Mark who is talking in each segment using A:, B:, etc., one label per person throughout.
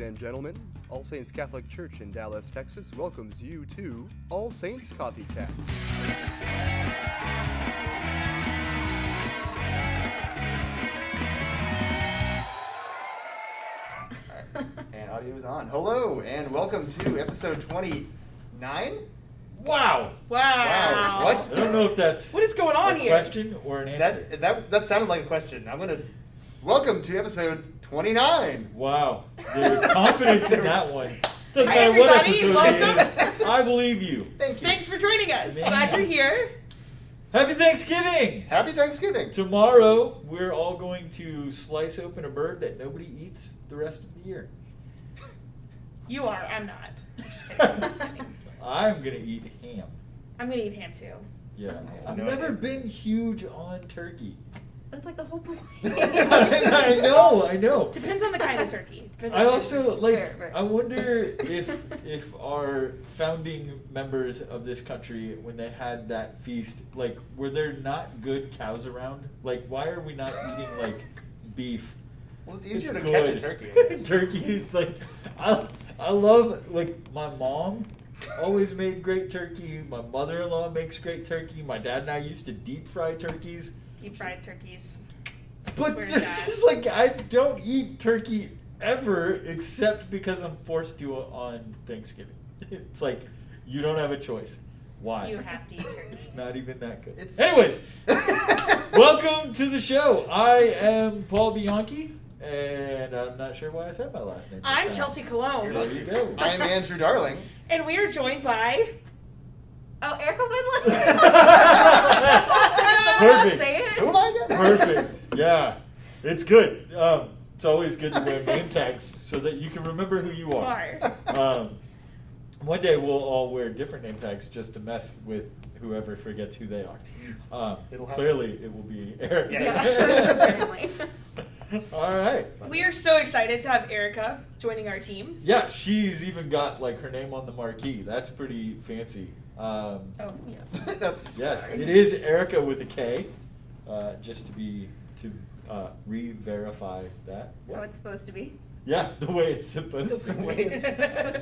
A: and gentlemen, All Saints Catholic Church in Dallas, Texas welcomes you to All Saints Coffee Chats. Alright, and audio is on. Hello, and welcome to episode 29?
B: Wow!
A: Wow. What?
B: I don't know if that's
C: What is going on
B: a
C: here?
B: question or an answer.
A: That sounded like a question. Welcome to episode 29.
B: Wow. The confidence in that one. Doesn't
C: Hi,
B: matter what
C: everybody.
B: episode
C: Welcome.
B: it is. I believe you.
A: Thank you.
C: Thanks for joining us.
B: Man.
C: Glad you're here.
B: Happy Thanksgiving!
A: Happy Thanksgiving.
B: Tomorrow, we're all going to slice open a bird that nobody eats the rest of the year.
C: You are. I'm not. I'm just kidding. I'm just kidding.
B: I'm going to eat ham.
C: I'm gonna eat ham too.
B: Yeah.
A: I
B: I've
A: have no
B: never
A: idea.
B: been huge on turkey.
D: That's like the whole point.
B: I know.
C: Depends on the kind of turkey. Depends
B: I
C: on the
B: also
C: turkey.
B: like.
D: Fair.
B: I wonder if our founding members of this country, when they had that feast, like, were there not good cows around? Like, why are we not eating like beef?
A: Well, it's easier
B: It's
A: to catch a
B: good.
A: turkey. I guess.
B: Turkey is like, I love, like, my mom always made great turkey. My mother-in-law makes great turkey. My dad and I used to deep fry turkeys.
C: Deep fried turkeys.
B: But
C: Where's
B: it's
C: that?
B: just like, I don't eat turkey ever except because I'm forced to on Thanksgiving. It's like, you don't have a choice. Why?
C: You have to eat turkey.
B: It's not even that good.
A: It's-
B: Anyways, welcome to the show. I am Paul Bianchi, and I'm not sure why I said my last name. this
C: I'm
B: time.
C: Chelsea Cologne,
B: There you go.
A: I'm Andrew Darling.
C: and we are joined by.
D: Oh, Erika Winland.
B: Perfect.
D: Say it.
A: Who am I again?
B: Perfect. Yeah, it's good. It's always good to wear name tags so that you can remember who you are. One day we'll all wear different name tags just to mess with whoever forgets who they are.
A: It'll happen.
B: Clearly, it will be Eric.
A: Yeah.
D: Apparently.
B: All right.
C: We are so excited to have Erika joining our team.
B: Yeah, she's even got like her name on the marquee. That's pretty fancy.
D: Oh, yeah.
A: That's
B: Yes,
D: Sorry.
B: it is Erica with a K. Just to re-verify that.
D: How it's supposed to be.
B: Yeah, the way it's supposed to
A: the way
B: be.
A: it's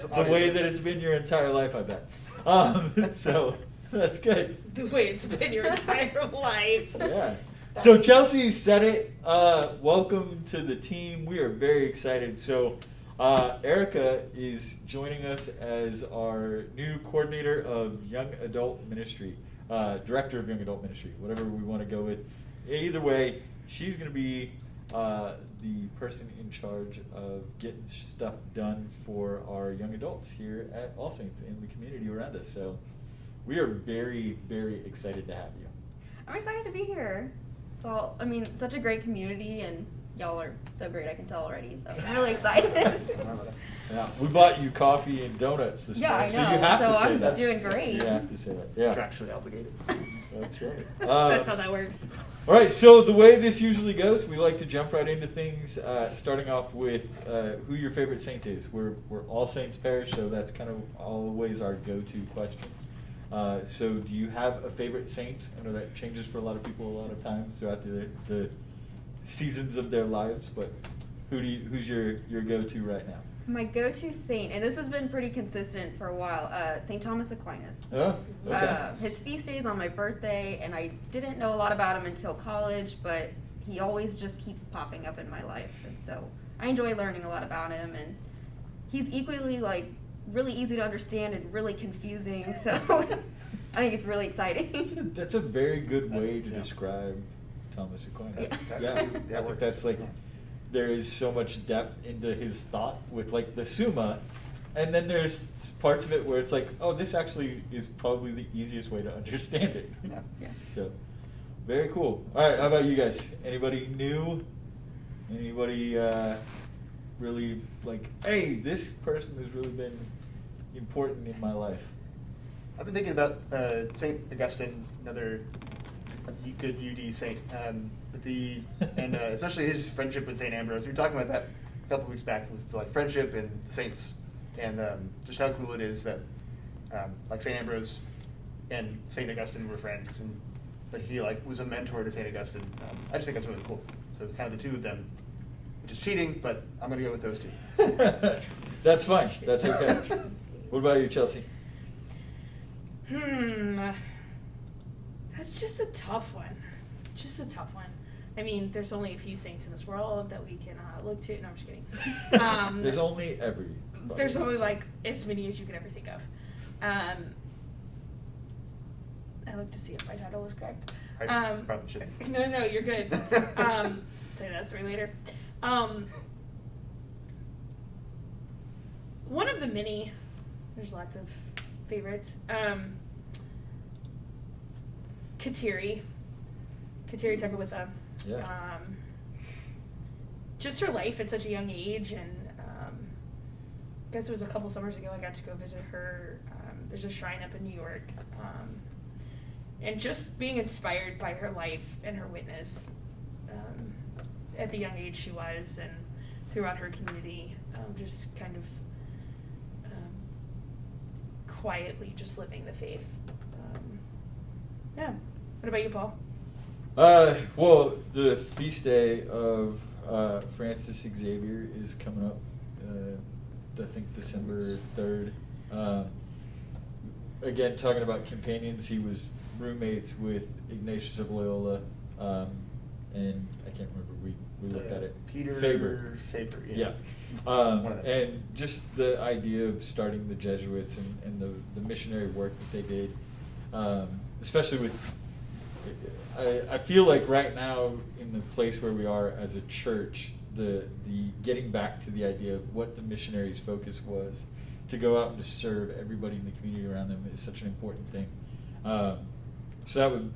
B: The way that it's been your entire life, I bet. So that's good.
C: The way it's been your entire life.
B: Yeah. So Chelsea said it. Welcome to the team. We are very excited. So Erica is joining us as our new coordinator of young adult ministry, director of young adult ministry, whatever we want to go with. Either way, she's going to be the person in charge of getting stuff done for our young adults here at All Saints in the community around us. So we are very, very excited to have you.
D: I'm excited to be here. It's all, I mean, such a great community, and y'all are so great, I can tell already, so I'm really excited.
B: Yeah, we bought you coffee and donuts this
D: Yeah,
B: morning,
D: I
B: so you
D: know,
B: have
D: so
B: to say
D: I'm
B: that.
D: doing great.
B: You have to say that. Yeah,
A: contractually obligated.
B: that's right.
C: That's how that works.
B: All right, so the way this usually goes, we like to jump right into things, starting off with who your favorite saint is. We're All Saints Parish, so that's kind of always our go-to question. So do you have a favorite saint? I know that changes for a lot of people a lot of times throughout the seasons of their lives, but who's your go-to right now?
D: My go-to saint, and this has been pretty consistent for a while, St. Thomas Aquinas.
B: Oh, okay.
D: His feast day is on my birthday, and I didn't know a lot about him until college, but he always just keeps popping up in my life, and so I enjoy learning a lot about him, and he's equally, like, really easy to understand and really confusing, so I think it's really exciting.
B: That's a very good way to
A: Yeah.
B: describe Thomas Aquinas.
D: Yeah.
B: Yeah, I think
A: works.
B: that's like,
A: Yeah.
B: there is so much depth into his thought with like the Summa, and then there's parts of it where it's like, oh, this actually is probably the easiest way to understand it.
A: Yeah.
D: Yeah.
B: So, very cool. All right, how about you guys? Anybody new? Anybody really like, hey, this person has really been important in my life?
A: I've been thinking about Saint Augustine, another good UD saint, especially his friendship with Saint Ambrose. We were talking about that a couple weeks back with like friendship and the saints, and just how cool it is that like Saint Ambrose and Saint Augustine were friends, and like he like was a mentor to Saint Augustine. I just think that's really cool. So kind of the two of them which is cheating, but I'm going to go with those two.
B: That's fine. That's okay. What about you, Chelsea?
C: That's just a tough one. Just a tough one. I mean, there's only a few saints in this world that we can look to. No, I'm just kidding.
B: There's only every.
C: There's only like as many as you could ever think of. I looked to see if my title was correct.
A: I probably shouldn't.
C: No, you're good. Say that story later. One of the many, there's lots of favorites. Kateri Tucker with them.
B: Yeah.
C: Just her life at such a young age, and I guess it was a couple summers ago I got to go visit her. There's a shrine up in New York, and just being inspired by her life and her witness at the young age she was, and throughout her community, just kind of quietly just living the faith. Yeah. What about you, Paul?
B: Well, the feast day of Francis Xavier is coming up. I think December 3rd. Again, talking about companions, he was roommates with Ignatius of Loyola, and I can't remember. We looked at it.
A: Peter
B: Faber.
A: Yeah.
B: Yeah.
A: One of them.
B: And just the idea of starting the Jesuits and the missionary work that they did, especially with. I feel like right now in the place where we are as a church, the getting back to the idea of what the missionaries' focus was, to go out and to serve everybody in the community around them is such an important thing. So that would,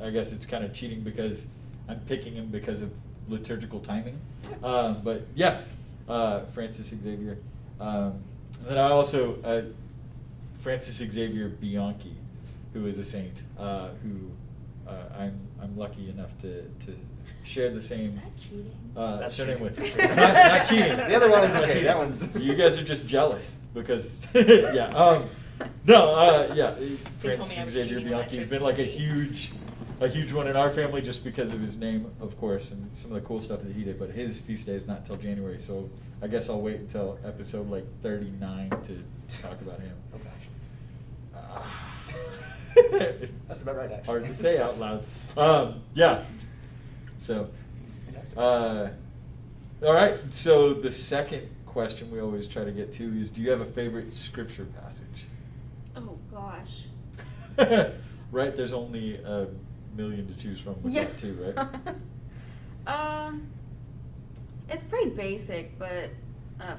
B: I guess it's kind of cheating because I'm picking him because of liturgical timing. But yeah, Francis Xavier. And then I also, Francis Xavier Bianchi, who is a saint, who I'm lucky enough to share the same
C: Is that cheating?
B: surname
A: cheating.
B: with. It's not cheating.
A: The other one is
B: Not
A: okay,
B: cheating.
A: that one's-
B: You guys are just jealous because yeah. Yeah. Francis
C: I was
B: Xavier
C: cheating when I
B: Bianchi has
C: chose
B: been like a huge one in our family just because of his name, of course, and some of the cool stuff that he did. But his feast day is not till January, so I guess I'll wait until episode like 39 to talk about him.
A: Oh gosh.
B: It's
A: That's about right, actually.
B: hard to say out loud. Yeah. So, all right. So the second question we always try to get to is, do you have a favorite scripture passage?
D: Oh gosh.
B: Right. There's only a million to choose from with that too, right?
D: It's pretty basic, but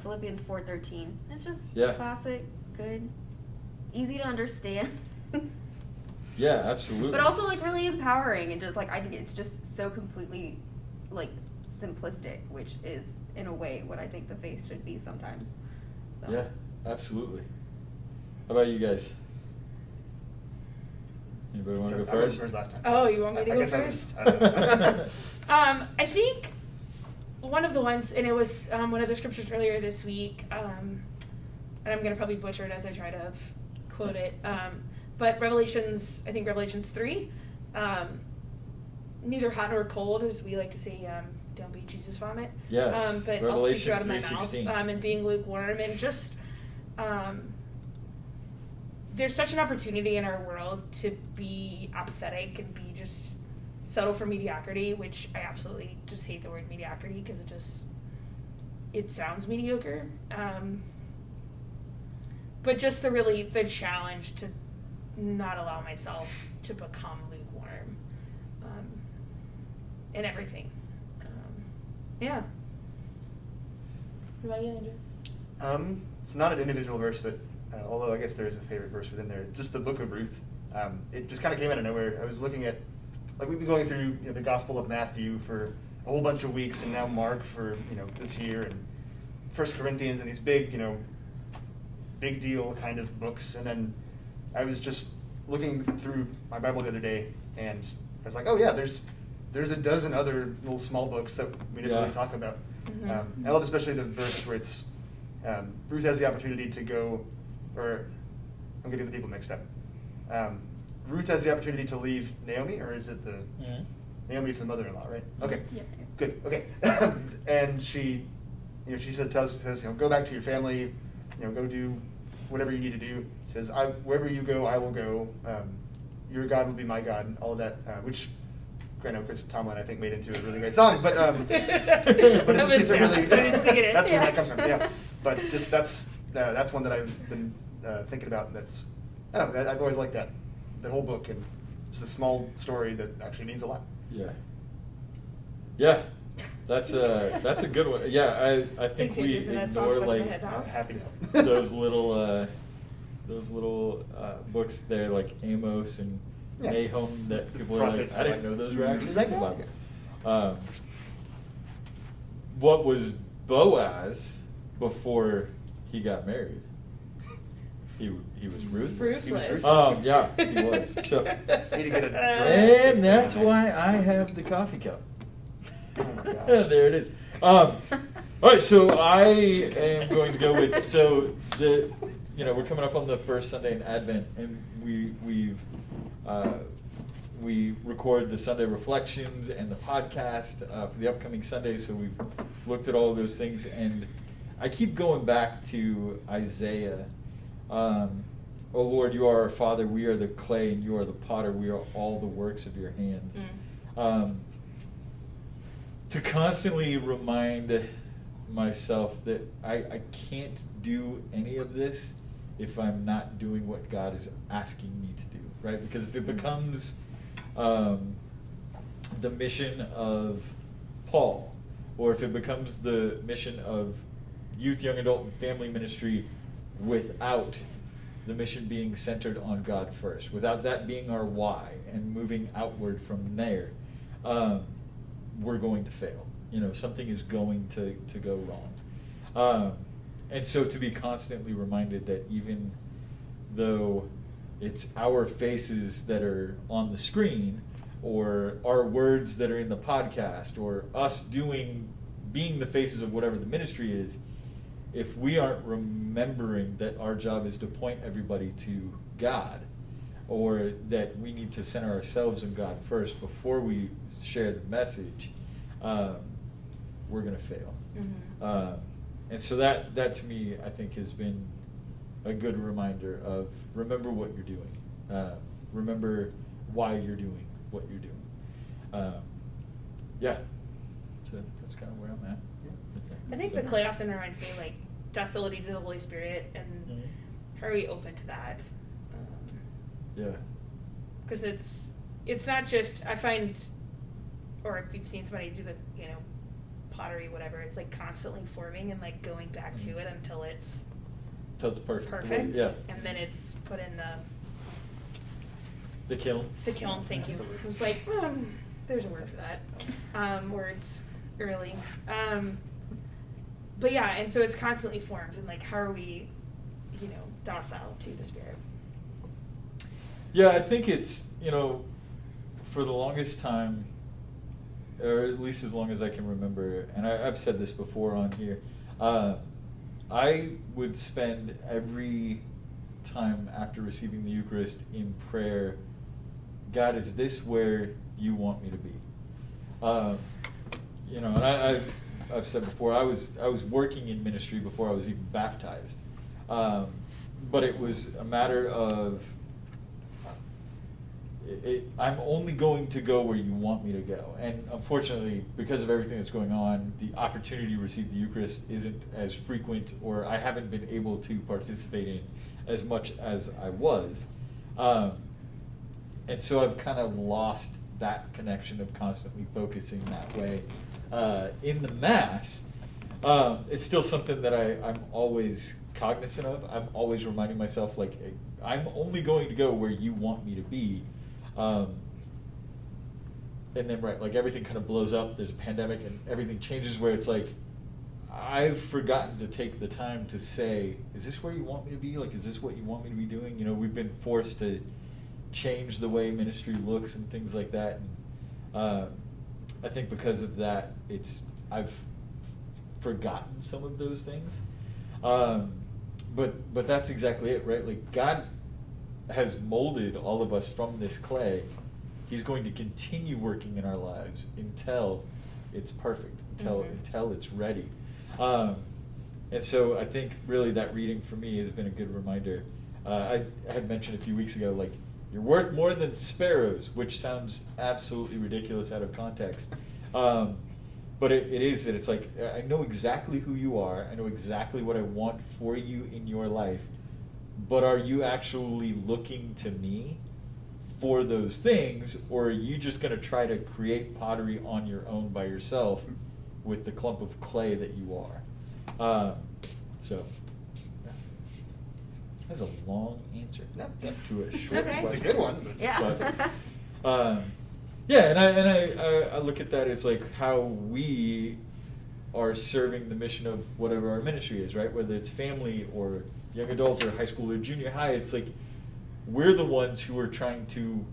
D: Philippians 4:13. It's just classic, good, easy to understand.
B: Yeah, absolutely.
D: But also like really empowering, and just like I think it's just so completely like simplistic, which is in a way what I think the faith should be sometimes. So.
B: Yeah, absolutely. How about you guys? Anybody want to go
A: I went
B: first?
A: first last time.
C: Oh, you want me to
A: I
C: go
A: guess
C: first?
A: I don't know.
C: I think one of the ones, and it was one of the scriptures earlier this week, and I'm going to probably butcher it as I try to quote it, but Revelations 3, neither hot nor cold, as we like to say, don't be Jesus vomit.
B: Yes,
C: But I'll speak
B: Revelation
C: out of my mouth,
B: 3:16.
C: and being lukewarm, and just, there's such an opportunity in our world to be apathetic and be just settle for mediocrity, which I absolutely just hate the word mediocrity because it sounds mediocre. But just the challenge to not allow myself to become lukewarm in everything. Yeah. What about you, Andrew?
A: It's not an individual verse, but although I guess there is a favorite verse within there, just the book of Ruth. It just kind of came out of nowhere. I was looking at, like, we've been going through the Gospel of Matthew for a whole bunch of weeks, and now Mark for this year, and 1 Corinthians, and these big big deal kind of books. And then I was just looking through my Bible the other day, and I was like, oh yeah, there's a dozen other little small books that we didn't really talk about.
C: Mm-hmm.
A: I love especially the verse where it's Ruth has the opportunity to go, or I'm getting the people mixed up. Ruth has the opportunity to leave Naomi, or is it the Naomi's the mother-in-law, right? Okay,
D: Yeah.
A: good. Okay, and she says, go back to your family, go do whatever you need to do. She says, wherever you go, I will go. Your God will be my God, and all of that, which Chris Tomlin, I think, made into a really great song, but it's a really, that's where that comes from, yeah. But just that's one that I've been thinking about, and I don't know, I've always liked that whole book, and it's a small story that actually means a lot.
B: Yeah, that's a good one. Yeah, I think
C: Thanks,
B: we
C: Adrian, for that song
B: ignore
C: stuck in my
B: like
C: head,
A: I'm happy to help.
B: those little books there, like Amos and Nahum, that people are like,
A: Prophets,
B: I didn't know those were actually
A: Exactly.
B: in the Bible. What was Boaz before he got married? He was ruthless.
C: Ruthless.
A: He was ruthless.
B: Yeah, he was. So,
A: Need to get a
B: and that's why I have the coffee cup.
A: Oh my gosh.
B: There it is. All right, so I am going to go with we're coming up on the first Sunday in Advent, and we record the Sunday reflections and the podcast for the upcoming Sunday. So we've looked at all of those things, and I keep going back to Isaiah. O Lord, you are our Father, we are the clay, and you are the potter, we are all the works of your hands. To constantly remind myself that I can't do any of this if I'm not doing what God is asking me to do, right? Because if it becomes the mission of Paul, or if it becomes the mission of youth, young adult, and family ministry without the mission being centered on God first, without that being our why and moving outward from there, we're going to fail. Something is going to go wrong. And so to be constantly reminded that even though it's our faces that are on the screen, or our words that are in the podcast, or us being the faces of whatever the ministry is, if we aren't remembering that our job is to point everybody to God, or that we need to center ourselves in God first before we share the message, we're going to fail.
C: Mm-hmm.
B: And so that to me, I think, has been a good reminder of remember what you're doing. Remember why you're doing what you're doing. So that's kind of where I'm at.
C: I think the clay often reminds me like docility to the Holy Spirit, and how are we open to that? Because it's not just, I find, or if you've seen somebody do the pottery, whatever, it's like constantly forming and like going back to it until it's
B: perfect.
C: perfect.
B: Yeah.
C: And then it's put in
B: The kiln.
C: the kiln. Thank you. It was like there's a word for that. Words early. But yeah, and so it's constantly formed, and like how are we, docile to the Spirit?
B: Yeah, I think it's, for the longest time, or at least as long as I can remember, and I've said this before on here, I would spend every time after receiving the Eucharist in prayer, God, is this where you want me to be? And I've said before, I was working in ministry before I was even baptized, but it was a matter of I'm only going to go where you want me to go. And unfortunately, because of everything that's going on, the opportunity to receive the Eucharist isn't as frequent, or I haven't been able to participate in as much as I was. And so I've kind of lost that connection of constantly focusing that way. In the Mass, it's still something that I'm always cognizant of. I'm always reminding myself, like, I'm only going to go where you want me to be. And then, right, like everything kind of blows up, there's a pandemic and everything changes, where it's like, I've forgotten to take the time to say, is this where you want me to be? Like, is this what you want me to be doing? We've been forced to change the way ministry looks and things like that. And I think because of that, I've forgotten some of those things. But that's exactly it, right? Like, God has molded all of us from this clay. He's going to continue working in our lives until it's perfect until
C: Mhm.
B: until it's ready. And so I think really that reading for me has been a good reminder. I had mentioned a few weeks ago, like, you're worth more than sparrows, which sounds absolutely ridiculous out of context. But it is that it's like, I know exactly who you are. I know exactly what I want for you in your life. But are you actually looking to me for those things, or are you just going to try to create pottery on your own by yourself with the clump of clay that you are? So, yeah. That's a long answer
A: No, yeah.
B: to a
C: It's
B: short
C: okay.
A: It's a
B: question.
A: good one. But
D: Yeah.
B: But, yeah, and I look at that as like how we are serving the mission of whatever our ministry is, right? Whether it's family or young adult or high school or junior high, it's like we're the ones who are trying to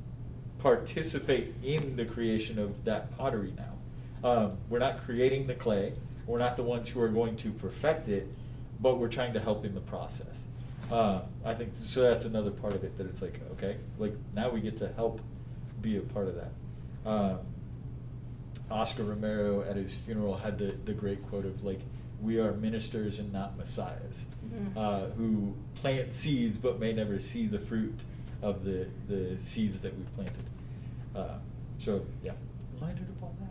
B: participate in the creation of that pottery now. We're not creating the clay. We're not the ones who are going to perfect it, but we're trying to help in the process. I think so. That's another part of it, that it's like, okay, like now we get to help be a part of that. Oscar Romero at his funeral had the great quote of like, we are ministers and not messiahs, who plant seeds but may never see the fruit of the seeds that we've planted. So yeah, reminded of all that.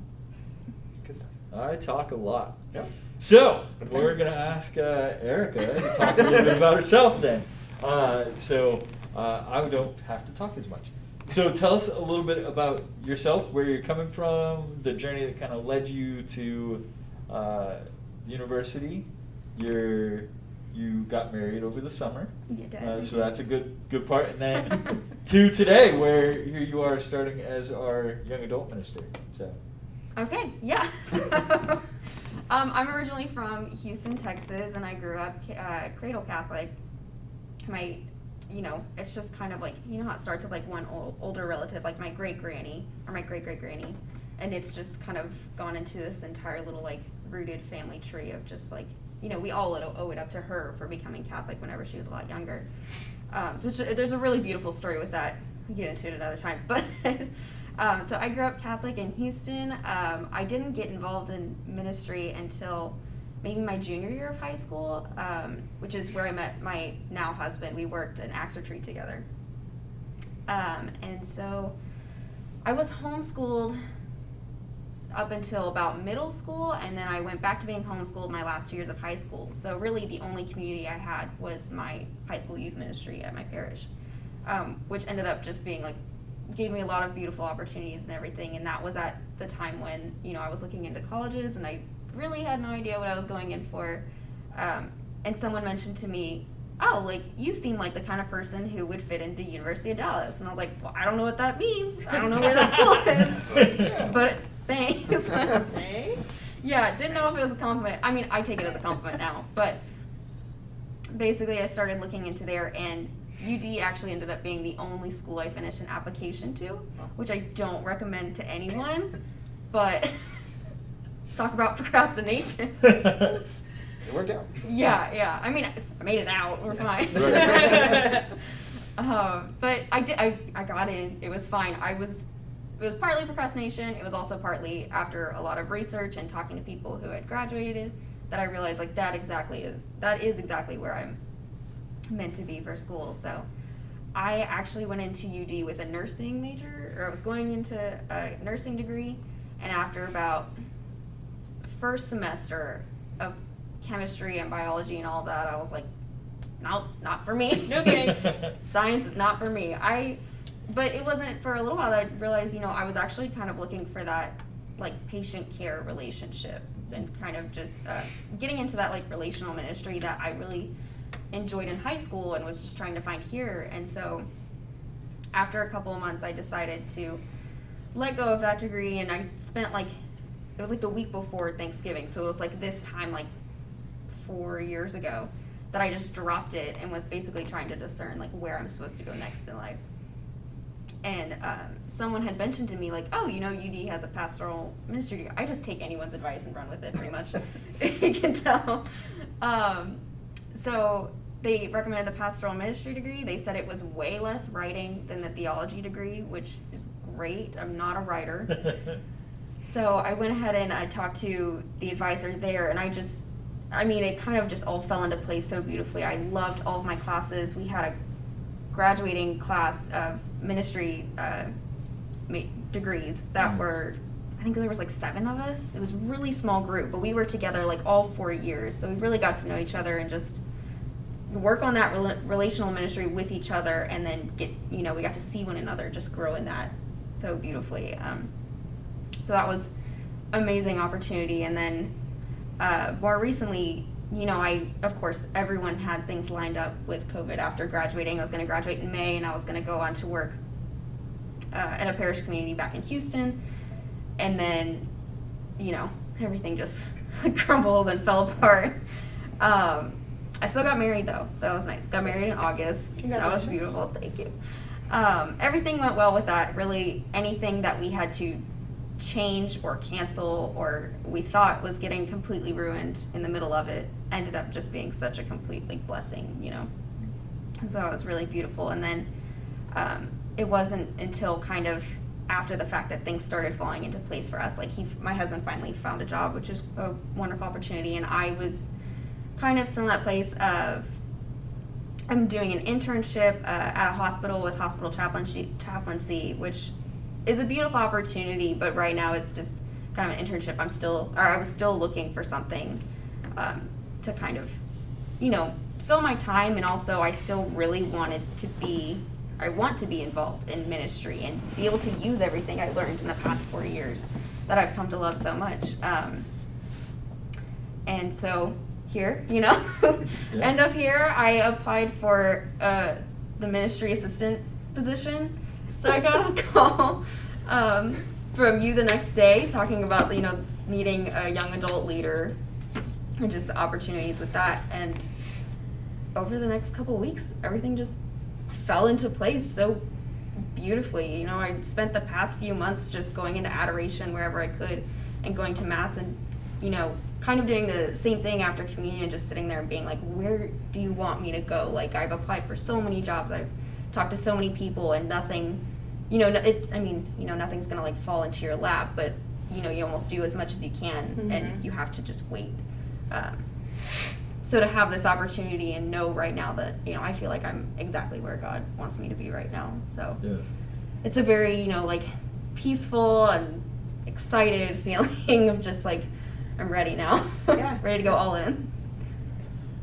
A: good stuff.
B: I talk a lot.
A: Yeah.
B: So
A: But
B: we're
A: then-
B: gonna ask Erika to talk a little bit about herself then. So I don't have to talk as much. So tell us a little bit about yourself, where you're coming from, the journey that kind of led you to university. You got married over the summer,
D: You did.
B: so that's a good part. And then to today, where here you are starting as our young adult minister. So.
D: Okay, yeah. So, I'm originally from Houston, Texas, and I grew up cradle Catholic. It's just kind of like, how it starts with like one older relative, like my great-granny, or my great-great-granny, and it's just kind of gone into this entire little like rooted family tree of just like, we all owe it up to her for becoming Catholic whenever she was a lot younger. So there's a really beautiful story with that. We'll get into it another time, but so I grew up Catholic in Houston. I didn't get involved in ministry until maybe my junior year of high school, which is where I met my now husband. We worked an Acts retreat together. And so I was homeschooled up until about middle school, and then I went back to being homeschooled my last 2 years of high school. So really the only community I had was my high school youth ministry at my parish, which ended up just being like, gave me a lot of beautiful opportunities and everything. And that was at the time when, I was looking into colleges and I really had no idea what I was going in for. And someone mentioned to me, oh, like, you seem like the kind of person who would fit into University of Dallas. And I was like, well, I don't know what that means. I don't know where that school is. But thanks.
C: Thanks.
D: Yeah, didn't know if it was a compliment. I mean, I take it as a compliment now. But basically I started looking into there, and UD actually ended up being the only school I finished an application to, which I don't recommend to anyone. But talk about procrastination.
A: It worked out.
D: Yeah. I mean, I made it out. We're fine.
B: Right.
D: But I got in. It was fine. It was partly procrastination. It was also partly after a lot of research and talking to people who had graduated that I realized like that is exactly where I'm meant to be for school. So I actually went into UD with a nursing major, or I was going into a nursing degree, and after about first semester of chemistry and biology and all that, I was like, nope, not for me.
C: No thanks.
D: Science is not for me. But it wasn't for a little while that I realized, I was actually kind of looking for that like patient care relationship and kind of just getting into that like relational ministry that I really enjoyed in high school and was just trying to find here. And so after a couple of months, I decided to let go of that degree, and I spent it was like the week before Thanksgiving, so it was like this time like 4 years ago that I just dropped it and was basically trying to discern like where I'm supposed to go next in life. And someone had mentioned to me like, oh, UD has a pastoral ministry degree. I just take anyone's advice and run with it pretty much. You can tell. So they recommended the pastoral ministry degree. They said it was way less writing than the theology degree, which is great. I'm not a writer. So I went ahead and I talked to the advisor there, and it kind of just all fell into place so beautifully. I loved all of my classes. We had a graduating class of ministry degrees that were, I think there was like 7 of us. It was a really small group, but we were together like all 4 years. So we really got to know each other and just work on that relational ministry with each other, and then we got to see one another just grow in that so beautifully. So that was amazing opportunity. And then more recently, of course, everyone had things lined up with COVID after graduating. I was going to graduate in May, and I was going to go on to work at a parish community back in Houston. And then, everything just crumbled and fell apart. I still got married, though. That was nice. Got married in August. That was beautiful. Thank you. Everything went well with that. Really, anything that we had to change or cancel or we thought was getting completely ruined in the middle of it ended up just being such a complete blessing, So it was really beautiful. And then it wasn't until kind of after the fact that things started falling into place for us. Like my husband finally found a job, which is a wonderful opportunity, and I was kind of still in that place of I'm doing an internship at a hospital with hospital chaplaincy, which is a beautiful opportunity, but right now it's just kind of an internship. I was still looking for something to kind of, fill my time, and also I still really want to be involved in ministry and be able to use everything I learned in the past 4 years that I've come to love so much. And so here, end up here. I applied for the ministry assistant position. So I got a call from you the next day talking about, needing a young adult leader and just the opportunities with that. And over the next couple of weeks, everything just fell into place so beautifully. I spent the past few months just going into adoration wherever I could and going to Mass and, kind of doing the same thing after communion, just sitting there and being like, where do you want me to go? Like, I've applied for so many jobs. I've talked to so many people, and nothing, nothing's going to fall into your lap, but, you almost do as much as you can, and you have to just wait. So to have this opportunity and know right now that, I feel like I'm exactly where God wants me to be right now. So it's a very, peaceful and excited feeling of just I'm ready now. Ready to go all in.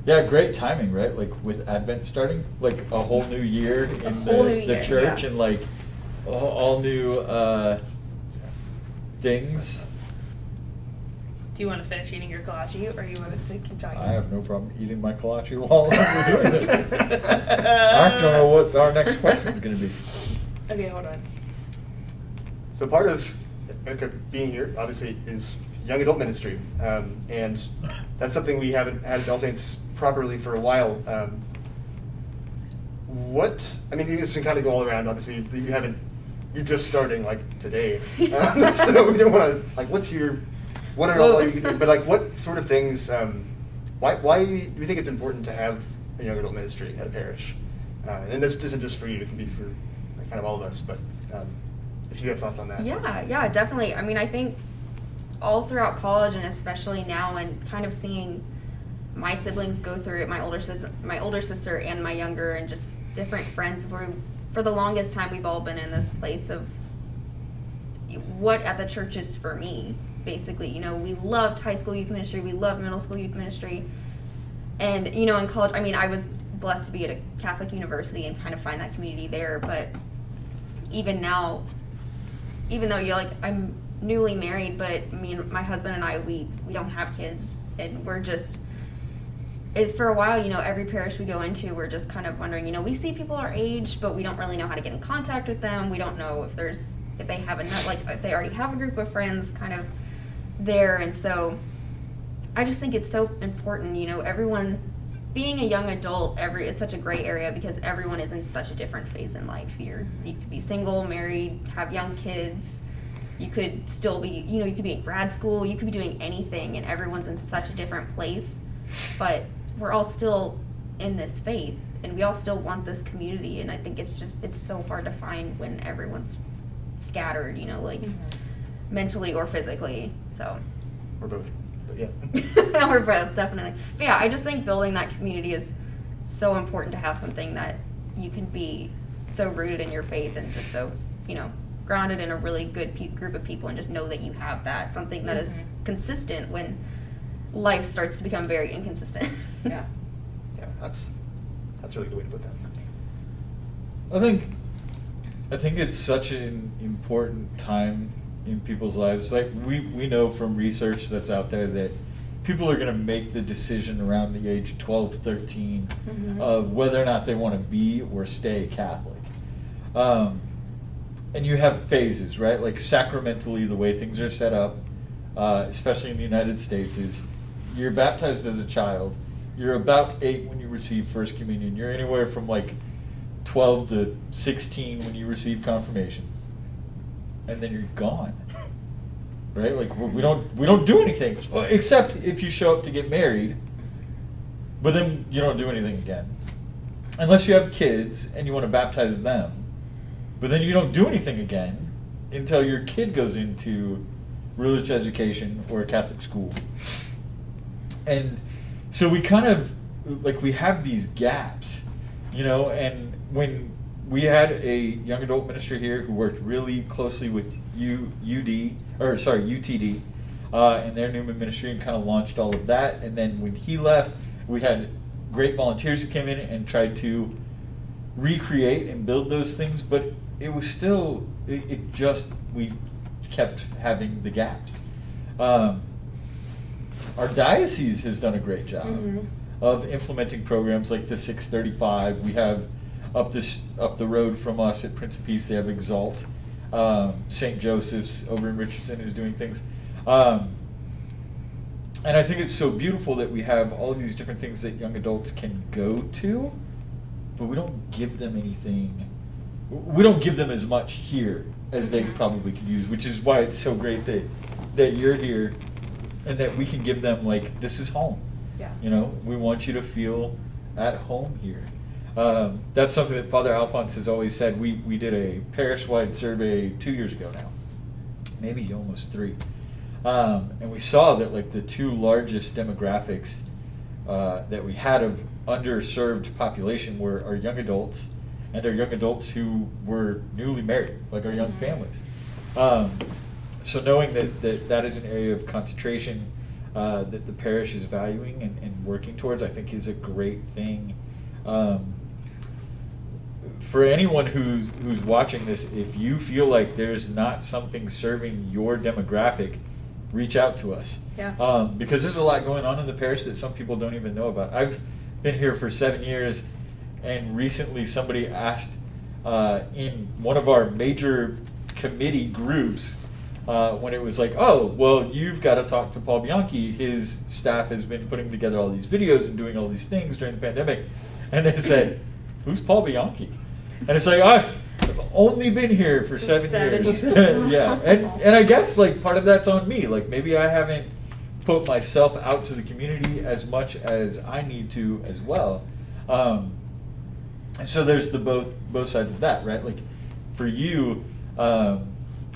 B: Yeah, great timing, right? With Advent starting, a whole new year in the church, and all new things.
C: Do you want to finish eating your kolache, or you want us to keep talking?
B: I have no problem eating my kolache while we're doing it. I don't know what our next question is going to be.
C: Okay, hold on.
A: So part of Erika being here, obviously, is young adult ministry, and that's something we haven't had at All Saints properly for a while. This can kind of go all around. Obviously, you're just starting today, so we don't want to what are you doing? But what sort of things? Why do you think it's important to have a young adult ministry at a parish? And this isn't just for you; it can be for kind of all of us. But if you have thoughts on that,
D: yeah, definitely. I think all throughout college, and especially now, and kind of seeing my siblings go through it, my older sister and my younger, and just different friends, where for the longest time we've all been in this place of what at the church is for me. Basically, we loved high school youth ministry, we loved middle school youth ministry, and in college, I was blessed to be at a Catholic university and kind of find that community there. But even now, even though I'm newly married, but my husband and I, we don't have kids, and we're just, for a while, every parish we go into, we're just kind of wondering, we see people our age, but we don't really know how to get in contact with them. We don't know if they have if they already have a group of friends kind of there. And so I just think it's so important, everyone being a young adult is such a gray area, because everyone is in such a different phase in life. You could be single, married, have young kids, you could still be, you could be in grad school, you could be doing anything, and everyone's in such a different place. But we're all still in this faith, and we all still want this community, and I think it's so hard to find when everyone's scattered, mentally or physically. So.
A: Or both. But yeah.
D: Or both, definitely. But yeah, I just think building that community is so important to have something that you can be so rooted in your faith and just so, grounded in a really good group of people, and just know that you have that, something that is consistent when life starts to become very inconsistent.
C: Yeah.
A: Yeah, that's a really good way to put that.
B: I think it's such an important time in people's lives. Like we know from research that's out there that people are going to make the decision around the age of 12, 13 of whether or not they want to be or stay Catholic. And you have phases, right? Like sacramentally, the way things are set up, especially in the United States, is you're baptized as a child. You're about 8 when you receive First Communion. You're anywhere from like 12 to 16 when you receive confirmation, and then you're gone. Right? Like we don't do anything except if you show up to get married, but then you don't do anything again, unless you have kids and you want to baptize them. But then you don't do anything again until your kid goes into religious education or a Catholic school. And so we kind of, like, we have these gaps, and when we had a young adult minister here who worked really closely with UTD, and their Newman ministry, and kind of launched all of that. And then when he left, we had great volunteers who came in and tried to recreate and build those things, but it was still, we kept having the gaps. Our diocese has done a great job of implementing programs like the 635. We have up the road from us at Prince of Peace, they have Exalt. St. Joseph's over in Richardson is doing things. And I think it's so beautiful that we have all of these different things that young adults can go to, but we don't give them anything. We don't give them as much here as they probably could use, which is why it's so great that you're here and that we can give them, like, this is home.
C: Yeah.
B: We want you to feel at home here. That's something that Father Alphonse has always said. We did a parish-wide survey 2 years ago now, maybe almost 3. And we saw that, like, the 2 largest demographics that we had of underserved population were our young adults and our young adults who were newly married, like our young families. So knowing that is an area of concentration that the parish is valuing and working towards, I think is a great thing. For anyone who's watching this, if you feel like there's not something serving your demographic, reach out to us.
C: Yeah.
B: Because there's a lot going on in the parish that some people don't even know about. I've been here for 7 years, and recently somebody asked in one of our major committee groups when it was like, oh, well, you've got to talk to Paul Bianchi. His staff has been putting together all these videos and doing all these things during the pandemic. And they said, who's Paul Bianchi? And it's like, I've only been here for 7 years. Yeah. And I guess, like, part of that's on me. Like, maybe I haven't put myself out to the community as much as I need to as well. And so there's both sides of that, right? Like, for you,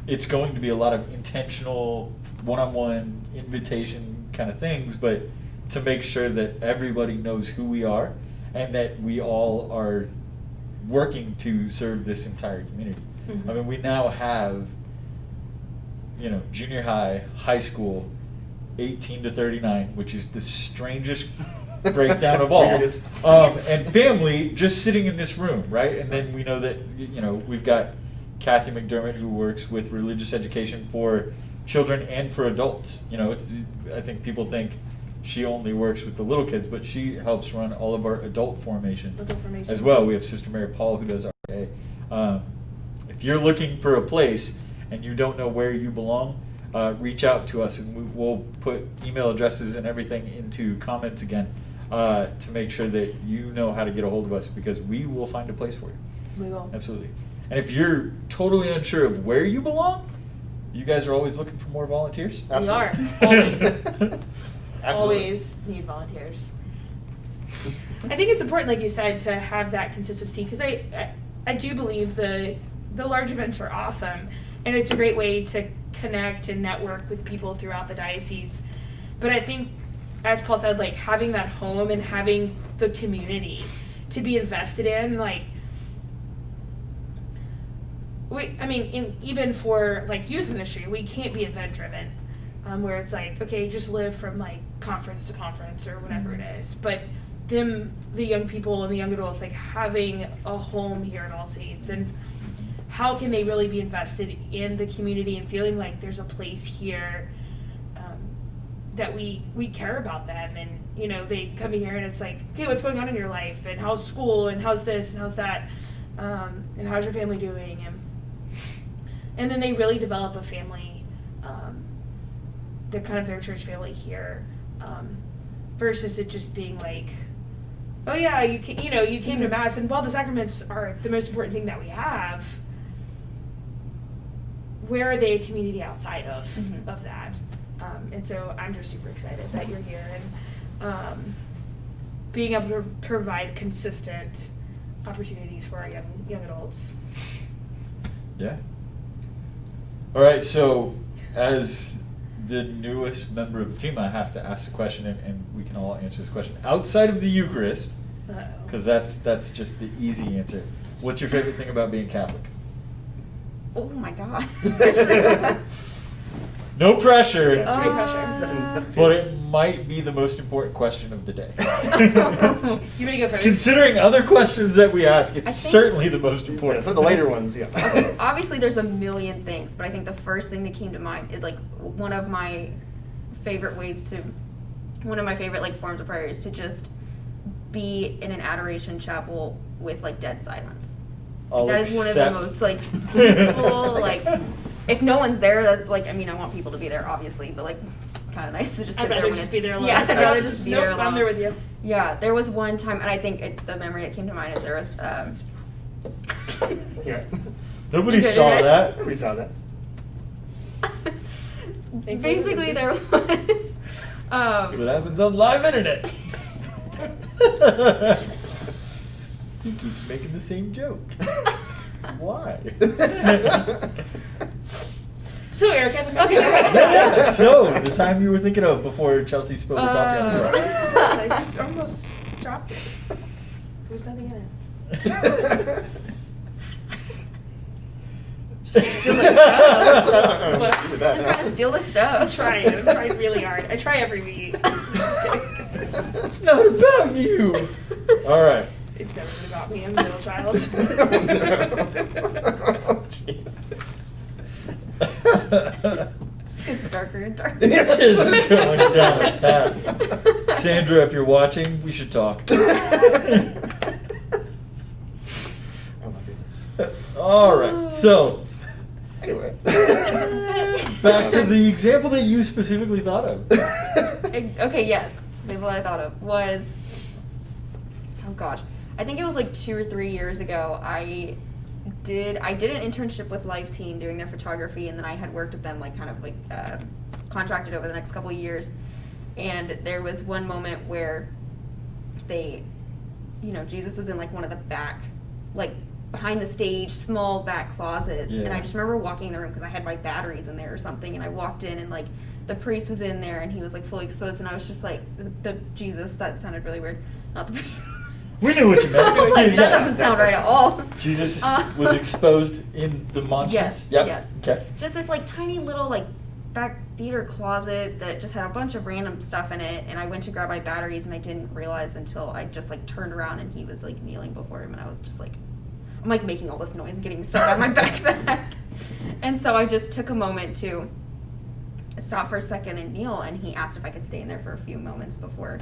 B: it's going to be a lot of intentional, one-on-one invitation kind of things, but to make sure that everybody knows who we are and that we all are working to serve this entire community. I mean, we now have, junior high, high school, 18 to 39, which is the strangest breakdown of all. And family just sitting in this room, right? And then we know that, we've got Kathy McDermott, who works with religious education for children and for adults. I think people think she only works with the little kids, but she helps run all of our adult formation as well. We have Sister Mary Paul, who does RA. If you're looking for a place and you don't know where you belong, reach out to us, and we'll put email addresses and everything into comments again to make sure that you know how to get a hold of us, because we will find a place for you.
C: We will.
B: Absolutely. And if you're totally unsure of where you belong, you guys are always looking for more volunteers?
A: Absolutely.
C: We are. Always.
A: Absolutely.
C: Always need volunteers. I think it's important, like you said, to have that consistency, because I do believe the large events are awesome, and it's a great way to connect and network with people throughout the diocese. But I think, as Paul said, like having that home and having the community to be invested in, like even for like youth ministry, we can't be event driven, where it's like, okay, just live from like conference to conference or whatever it is. But the young people and the young adults, like having a home here at All Saints, and how can they really be invested in the community and feeling like there's a place here that we care about them, and they come here and it's like, okay, what's going on in your life, and how's school, and how's this, and how's that, and how's your family doing, and then they really develop a family, the kind of their church family here, versus it just being like, oh yeah, you came to Mass, and while the sacraments are the most important thing that we have, where are they a community outside of that? And so I'm just super excited that you're here, and being able to provide consistent opportunities for our young adults.
B: Yeah. All right, so as the newest member of the team, I have to ask the question, and we can all answer this question. Outside of the Eucharist, because that's just the easy answer, what's your favorite thing about being Catholic?
D: Oh my God.
B: No pressure,
C: Pressure.
B: but it might be the most important question of the day.
C: You ready to go first?
B: Considering other questions that we ask, it's
D: I think-
B: certainly the most
A: Yeah,
B: important.
A: some of the later ones, yeah.
D: Obviously, there's a million things, but I think the first thing that came to mind is like one of my favorite like forms of prayer is to just be in an adoration chapel with like dead silence.
B: I'll
D: That is one of the
B: accept.
D: most like peaceful, like if no one's there, that's like, I mean, I want people to be there obviously, but like it's kind of nice to just sit
C: I'd
D: there
C: rather
D: when
C: just
D: it's
C: be there alone.
D: yeah, I'd rather just be there
C: Nope,
D: alone.
C: I'm there with you.
D: Yeah, there was one time, and I think the memory that came to mind is there was
A: Yeah.
B: Nobody
D: You good,
B: saw
D: right?
B: that.
A: We saw that.
D: basically there was
B: That's what happens on live internet. He keeps making the same joke. Why?
C: So Erika, the memory.
B: Yeah, so, the time you were thinking of before Chelsea spilled the coffee on the floor.
C: I just almost dropped it. There was nothing in it.
D: just trying to steal the show.
C: I'm trying really hard. I try every week.
B: It's not about you. All right.
C: It's never been about me. I'm a middle child.
A: Oh, jeez.
D: Just gets darker and darker.
B: It's just going down a path. Sandra, if you're watching, we should talk.
A: Oh my goodness.
B: All right, so
A: Anyway.
B: back to the example that you specifically thought of.
D: Okay, yes. Maybe what I thought of was, oh gosh, I think it was like 2 or 3 years ago. I did an internship with Life Teen doing their photography, and then I had worked with them like kind of like contracted over the next couple of years. And there was one moment where they, Jesus was in like one of the back, like behind the stage, small back closets.
B: Yeah.
D: And I just remember walking in the room because I had my batteries in there or something, and I walked in and like the priest was in there and he was like fully exposed, and I was just like, the Jesus, that sounded really weird. Not the priest.
B: We knew what you meant.
D: I was like, that
B: Yeah.
D: doesn't sound right at all.
B: Jesus was exposed in the monstrance?
D: Yes,
B: Yep.
D: yes.
B: Okay.
D: Just this like tiny little like back theater closet that just had a bunch of random stuff in it, and I went to grab my batteries and I didn't realize until I just like turned around and he was like kneeling before him, and I was just like, I'm like making all this noise and getting stuff out of my backpack. And so I just took a moment to stop for a second and kneel, and he asked if I could stay in there for a few moments before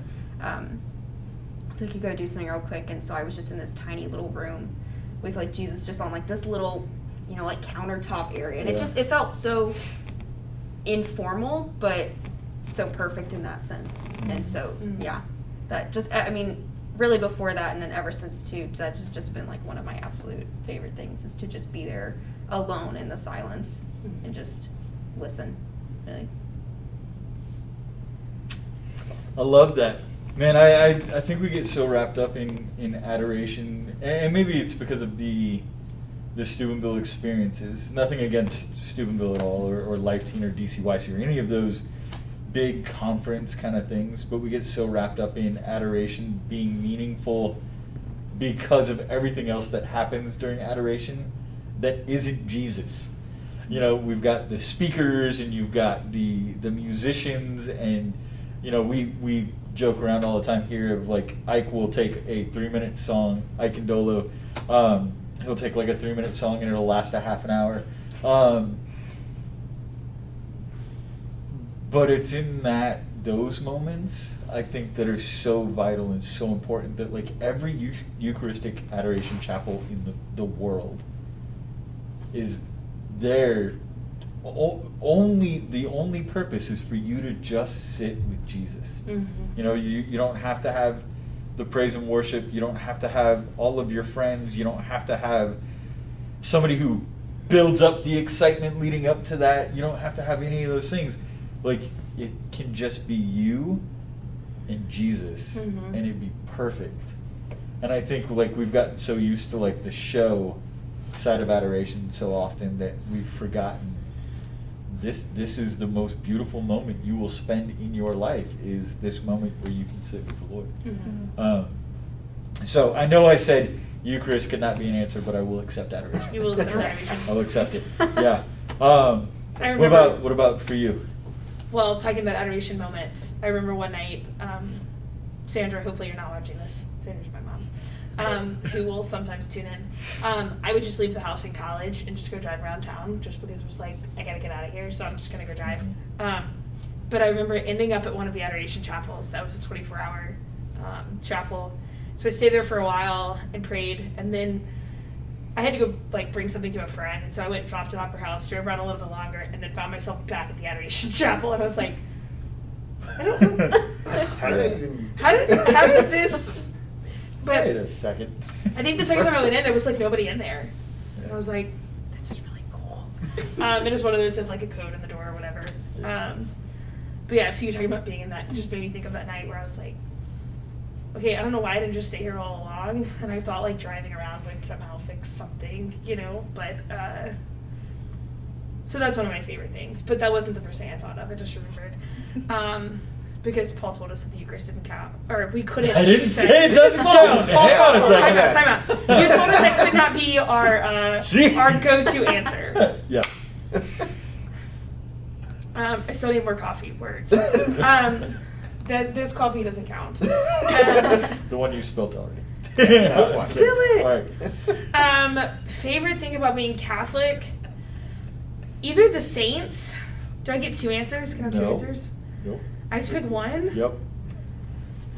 D: so he could go do something real quick. And so I was just in this tiny little room with like Jesus just on like this little, like countertop area, and
B: Yeah.
D: it felt so informal but so perfect in that sense. And so yeah, that just, I mean, really before that and then ever since too, that has just been like one of my absolute favorite things, is to just be there alone in the silence and just listen, really.
B: I love that. Man, I think we get so wrapped up in adoration, and maybe it's because of the the Steubenville experiences. Nothing against Steubenville at all, or Life Teen or DCYC or any of those big conference kind of things, but we get so wrapped up in adoration being meaningful because of everything else that happens during adoration that isn't Jesus. You know, we've got the speakers and you've got the musicians, and you know, we joke around all the time here of like Ike will take a 3-minute song, Ike and Dolo, he'll take like a 3-minute song and it'll last a half an hour. But it's in those moments, I think, that are so vital and so important, that like every Eucharistic adoration chapel in the world is there. The only purpose is for you to just sit with Jesus.
C: Mm-hmm.
B: You know, you don't have to have the praise and worship. You don't have to have all of your friends. You don't have to have somebody who builds up the excitement leading up to that. You don't have to have any of those things. Like, it can just be you and Jesus,
C: Mm-hmm.
B: and it'd be perfect. And I think like we've gotten so used to like the show side of adoration so often that we've forgotten this is the most beautiful moment you will spend in your life, is this moment where you can sit with the Lord.
C: Mm-hmm.
B: So I know I said Eucharist could not be an answer, but I will accept adoration.
C: You will accept adoration.
B: I'll accept it. Yeah.
C: I remember-
B: What about for you?
C: Well, talking about adoration moments, I remember one night, Sandra, hopefully you're not watching this. Sandra's my mom, who will sometimes tune in. I would just leave the house in college and just go drive around town, just because it was like, I gotta get out of here, so I'm just gonna go drive. But I remember ending up at one of the adoration chapels. That was a 24-hour chapel. So I stayed there for a while and prayed, and then I had to go like bring something to a friend, and so I went and dropped it off her house, drove around a little bit longer, and then found myself back at the adoration chapel, and I was like, I don't know.
A: How did that even...
C: How did this? But
B: Wait a second.
C: I think the second time I went in, there was like nobody in there, and I was like, this is really cool. It was one of those that like a code in the door or whatever. But yeah, so you're talking about being in that, just made me think of that night where I was like, okay, I don't know why I didn't just stay here all along, and I thought like driving around would somehow fix something, you know, but so that's one of my favorite things, but that wasn't the first thing I thought of. I just remembered, because Paul told us that the Eucharist didn't count, or we couldn't.
B: I didn't
C: say
B: say it doesn't
C: Paul,
B: count. Hang on a second.
C: Time out. You told us that could not be our go-to answer.
B: Yeah.
C: I still need more coffee words. That this coffee doesn't count.
B: The one you spilled already.
A: That's why.
C: Spill it.
B: All right.
C: Favorite thing about being Catholic? Either the saints. Do I get two answers? Can I have two
B: No.
C: answers?
B: Nope.
C: I have to pick one?
B: Yep.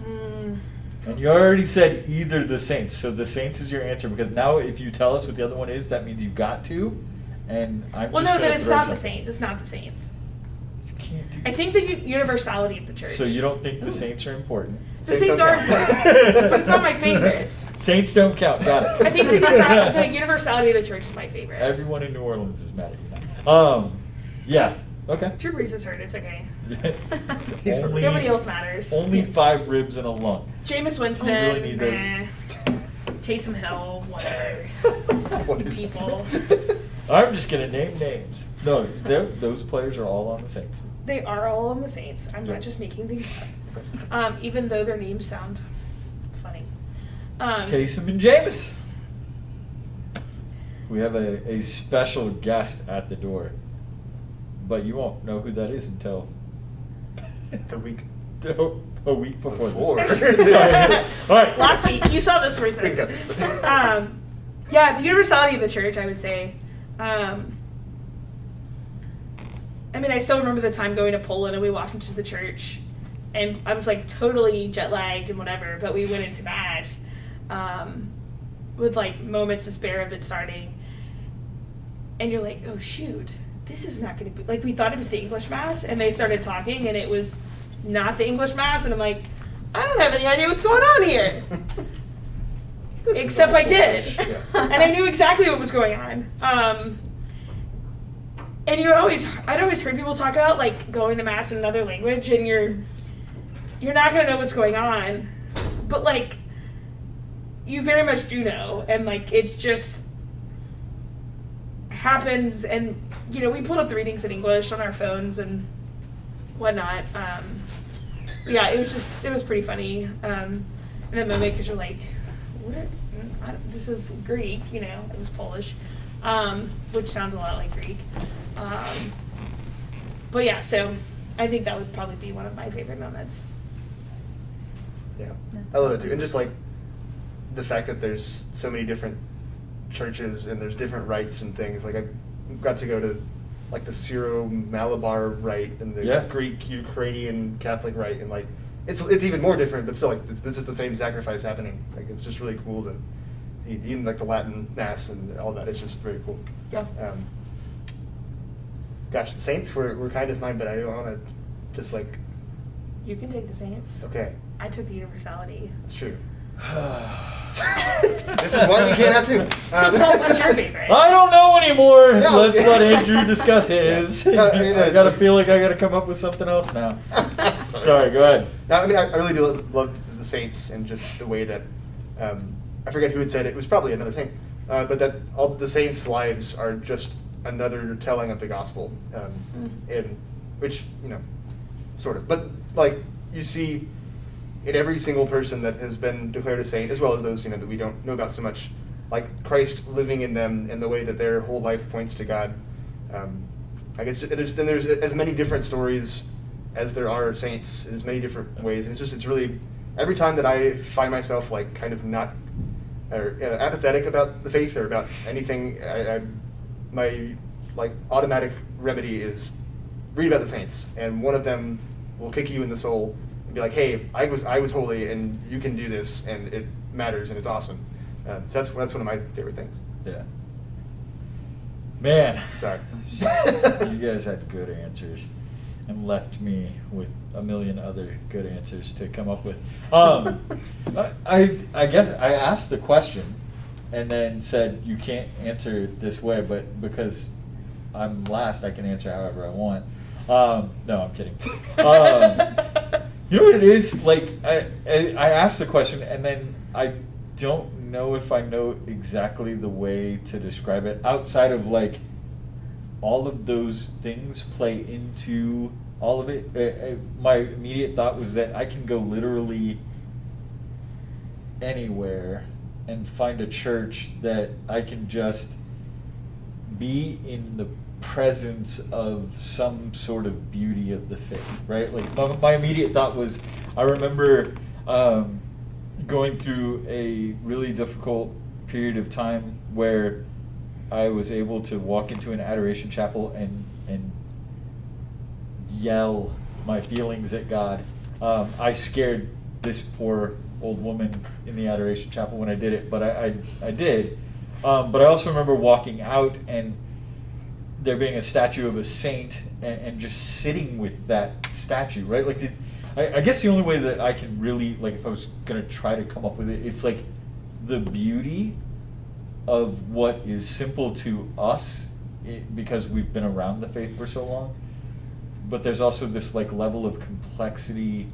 C: Mm,
B: And you already said either the saints, so the saints is your answer, because now if you tell us what the other one is, that means you got to, and I'm
C: well,
B: just
C: no,
B: gonna
C: then it's
B: throw
C: not the
B: something.
C: saints. It's not the saints.
B: You can't do
C: I think the universality of the church.
B: So you don't think the saints are important?
C: The saints
A: don't
C: are
A: count.
C: important. It's not my favorite.
B: Saints don't count. Got it.
C: I think the universality of the church is my favorite.
B: Everyone in New Orleans is mad at you now. Yeah. Okay.
C: Drew Brees is hurt. It's okay.
B: It's
A: He's-
B: only,
C: Nobody else matters.
B: only 5 ribs and a lung.
C: Jameis Winston,
B: I really need those.
C: Taysom Hill, whatever.
A: What is
C: People.
B: I'm just gonna name names. No, those players are all on the Saints.
C: They are all on the Saints. I'm
B: Yeah.
C: not just making things up. Even though their names sound funny.
B: Taysom and Jameis. We have a special guest at the door, but you won't know who that is until
A: The week.
B: a week before
A: Before.
B: this. Sorry. All right.
C: Last week, you saw this person.
A: We got this.
C: Yeah, the universality of the church, I would say. I mean, I still remember the time going to Poland and we walked into the church and I was like totally jet lagged and whatever, but we went into mass with like moments to spare of it starting. And you're like, oh shoot, this is not going to be, like we thought it was the English mass and they started talking and it was not the English mass and I'm like, I don't have any idea what's going on here.
A: This is
C: Except I did.
A: Polish. Yeah.
C: And I knew exactly what was going on. And I'd always heard people talk about like going to mass in another language and you're not going to know what's going on. But like, you very much do know. And like, it's just, happens, and we pulled up the readings in English on our phones and whatnot. Yeah, it was pretty funny in that moment, because you're like, this is Greek, it was Polish, which sounds a lot like Greek. But yeah, so I think that would probably be one of my favorite moments.
A: Yeah, I love it too, and just like the fact that there's so many different churches and there's different rites and things. Like I got to go to like the Syro-Malabar rite and the Greek Ukrainian Catholic rite, and like it's even more different, but still like this is the same sacrifice happening. Like it's just really cool to even like the Latin Mass and all that. It's just very cool.
C: Yeah.
A: Gosh, the Saints were kind of mine, but I don't want to just like.
C: You can take the Saints.
A: Okay.
C: I took the Universality.
A: That's true. This is why we can't have two.
C: So Paul, what's your favorite?
B: I don't know anymore.
A: Yeah,
B: Let's let Andrew discuss his.
A: No, I mean,
B: I gotta feel like I gotta come up with something else now. Sorry, go ahead.
A: No, I mean, I really do love the Saints and just the way that I forget who had said it. It was probably another saint, but that all the saints' lives are just another telling of the gospel, and which sort of. But like you see in every single person that has been declared a saint, as well as those that we don't know about so much, like Christ living in them and the way that their whole life points to God. I guess there's as many different stories as there are saints in as many different ways, and it's really every time that I find myself like kind of not or apathetic about the faith or about anything, my like automatic remedy is read about the saints, and one of them will kick you in the soul and be like, hey, I was holy and you can do this and it matters and it's awesome. So that's one of my favorite things.
B: Yeah. Man.
A: Sorry.
B: You guys had good answers and left me with a million other good answers to come up with. I guess I asked the question and then said you can't answer this way, but because I'm last, I can answer however I want. No, I'm kidding. You know what it is? Like, I asked the question, and then I don't know if I know exactly the way to describe it, outside of, like, all of those things play into all of it. My immediate thought was that I can go literally anywhere and find a church that I can just be in the presence of some sort of beauty of the faith, right? Like my immediate thought was, I remember going through a really difficult period of time where I was able to walk into an adoration chapel and yell my feelings at God. I scared this poor old woman in the adoration chapel when I did it, but I did. But I also remember walking out and there being a statue of a saint and just sitting with that statue, right? Like, I guess the only way that I can really, like, if I was going to try to come up with it, it's like the beauty of what is simple to us because we've been around the faith for so long. But there's also this, like, level of complexity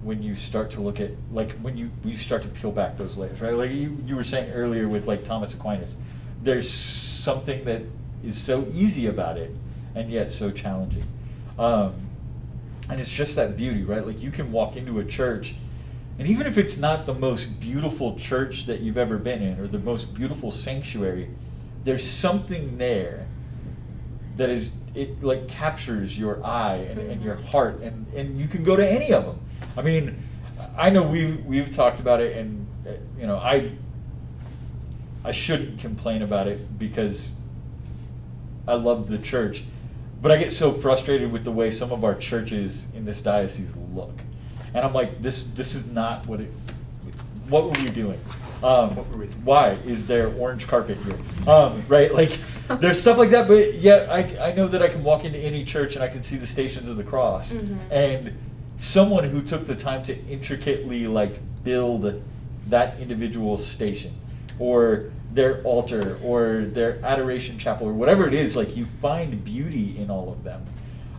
B: when you start to look at, like, when you start to peel back those layers, right? Like you were saying earlier with, like, Thomas Aquinas, there's something that is so easy about it and yet so challenging. And it's just that beauty, right? Like, you can walk into a church, and even if it's not the most beautiful church that you've ever been in or the most beautiful sanctuary, there's something there that is, it like captures your eye and your heart, and you can go to any of them. I mean, I know we've talked about it, and I shouldn't complain about it because I love the church, but I get so frustrated with the way some of our churches in this diocese look, and I'm like, this is not what were we doing? Why is there orange carpet here? Right, like there's stuff like that, but yet I know that I can walk into any church and I can see the Stations of the Cross, and someone who took the time to intricately like build that individual station, or their altar, or their adoration chapel, or whatever it is, like you find beauty in all of them.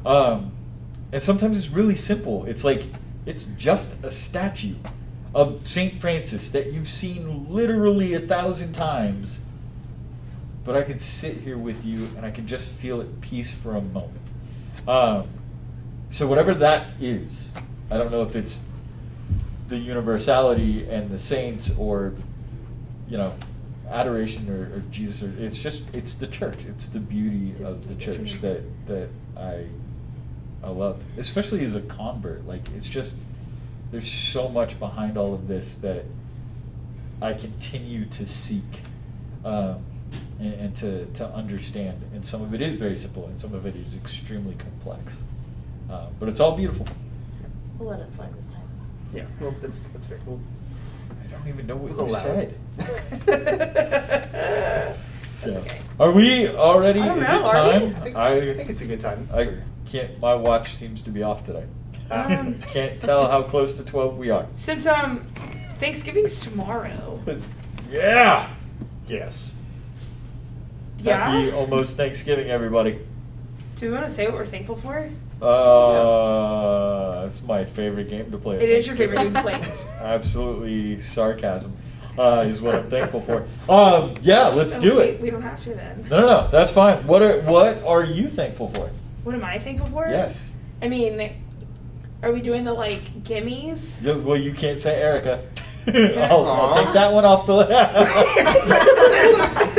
B: And sometimes it's really simple. It's like, it's just a statue of St. Francis that you've seen literally 1,000 times, but I can sit here with you and I can just feel at peace for a moment. So whatever that is, I don't know if it's the universality and the saints, or adoration, or Jesus, or it's the church. It's the beauty of the church that I love, especially as a convert. Like, it's just, there's so much behind all of this that I continue to seek and to understand. And some of it is very simple, and some of it is extremely complex. But it's all beautiful.
C: We'll let it slide this time.
A: Yeah, well, that's fair. Well,
B: I don't even know what
A: we'll
B: you
A: allow
B: said.
C: That's
B: So,
C: okay.
B: are we already?
C: I don't
B: Is
C: know,
B: it
C: are we?
B: time?
A: I think it's a good time.
B: I can't. My watch seems to be off today.
C: Um,
B: Can't tell how close to 12 we are.
C: Since Thanksgiving's tomorrow.
B: Yeah.
A: Yes.
C: Yeah.
B: Happy almost Thanksgiving, everybody.
C: Do we want to say what we're thankful for?
B: It's my favorite game to play. at
C: It is your favorite
B: Thanksgiving.
C: game to play.
B: Absolutely sarcasm is what I'm thankful for. Yeah, let's do
C: Okay,
B: it.
C: We don't have to then.
B: No, that's fine. What are you thankful for?
C: What am I thankful for?
B: Yes.
C: I mean, are we doing the gimmies?
B: Well, you can't say Erica.
C: Yeah.
B: I'll take that one off the list.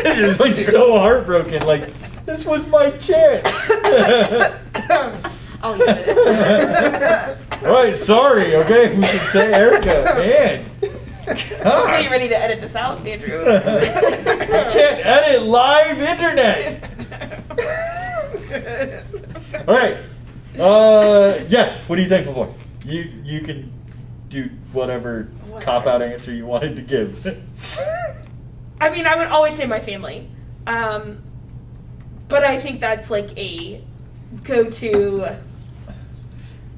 B: It's like so heartbroken. Like, this was my chance.
D: I'll use it.
B: All right, sorry. Okay, we can say Erica. Man,
C: Are
B: gosh.
C: you ready to edit this out, Andrew?
B: I can't edit live internet. All right. Yes. What are you thankful for? You can do whatever cop-out answer you wanted to give.
C: I mean, I would always say my family. But I think that's like a go-to.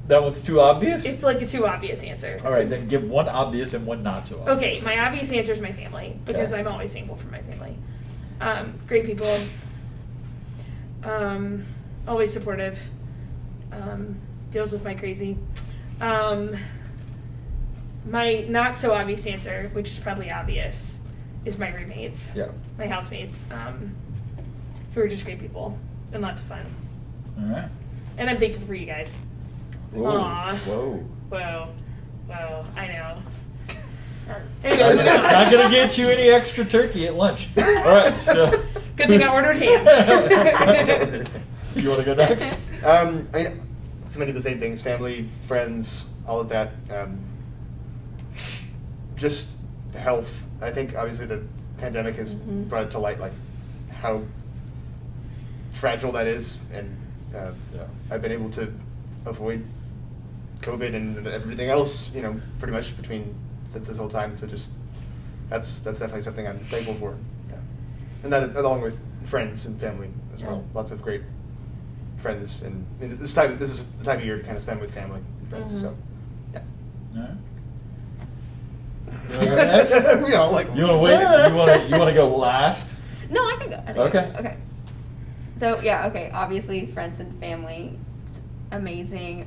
B: That one's too obvious?
C: It's like a too obvious answer.
B: All right, then give one obvious and one not so obvious.
C: Okay, my obvious answer is my family, because
B: Okay.
C: I'm always thankful for my family. Great people. Always supportive. Deals with my crazy. My not so obvious answer, which is probably obvious, is my roommates.
B: Yeah.
C: My housemates, who are just great people and lots of fun.
B: All right.
C: And I'm thankful for you guys.
B: Whoa.
C: Aw.
B: Whoa.
C: Whoa. I know.
B: I'm
C: Anyway, moving on.
B: not gonna get you any extra turkey at lunch. All right, so.
C: Good thing I ordered ham.
B: You want to go next?
A: So many of the same things: family, friends, all of that. Just health. I think obviously the pandemic has
C: Mhm.
A: brought to light how fragile that is, and
B: Yeah.
A: I've been able to avoid COVID and everything else, pretty much since this whole time. So just that's definitely something I'm thankful for. Yeah. And that along with friends and family as well.
C: Yeah.
A: Lots of great friends, and this is the time of year to kind of spend with family and friends.
C: Mhm.
A: So yeah.
B: All right. You want to go next?
A: We all like.
B: You want to wait? You want to go last?
D: No, I can go.
B: Okay.
D: Okay. So yeah, okay. Obviously, friends and family, it's amazing.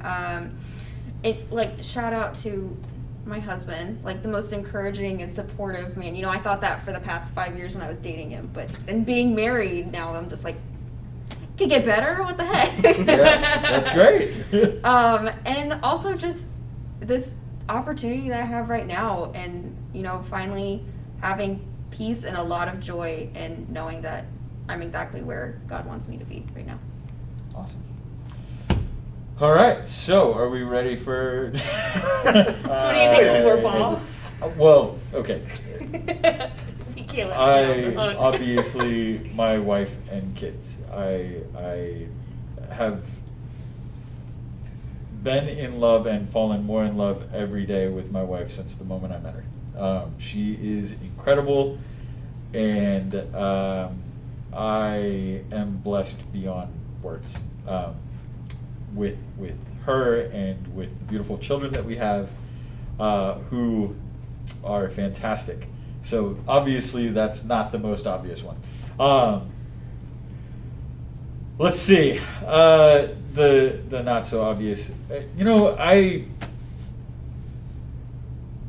D: Shout out to my husband, the most encouraging and supportive man. I thought that for the past 5 years when I was dating him, but then being married now, I'm just like, could get better. What the heck?
B: Yeah, that's great.
D: And also just this opportunity that I have right now, and finally having peace and a lot of joy, and knowing that I'm exactly where God wants me to be right now.
B: Awesome. All right, so are we ready for?
C: So what are you thankful for, Paul?
B: Well, okay.
C: You can't let me
B: I
C: down the hook.
B: obviously my wife and kids. I have been in love and fallen more in love every day with my wife since the moment I met her. She is incredible, and I am blessed beyond words with her and with the beautiful children that we have, who are fantastic. So obviously that's not the most obvious one. Let's see. The not so obvious.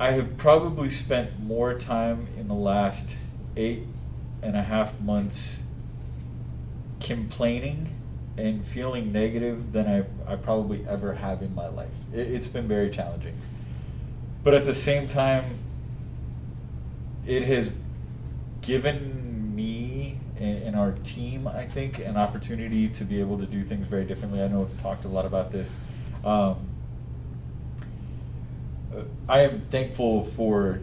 B: I have probably spent more time in the last 8.5 months complaining and feeling negative than I probably ever have in my life. It's been very challenging. But at the same time, it has given me and our team, I think, an opportunity to be able to do things very differently. I know we've talked a lot about this. I am thankful for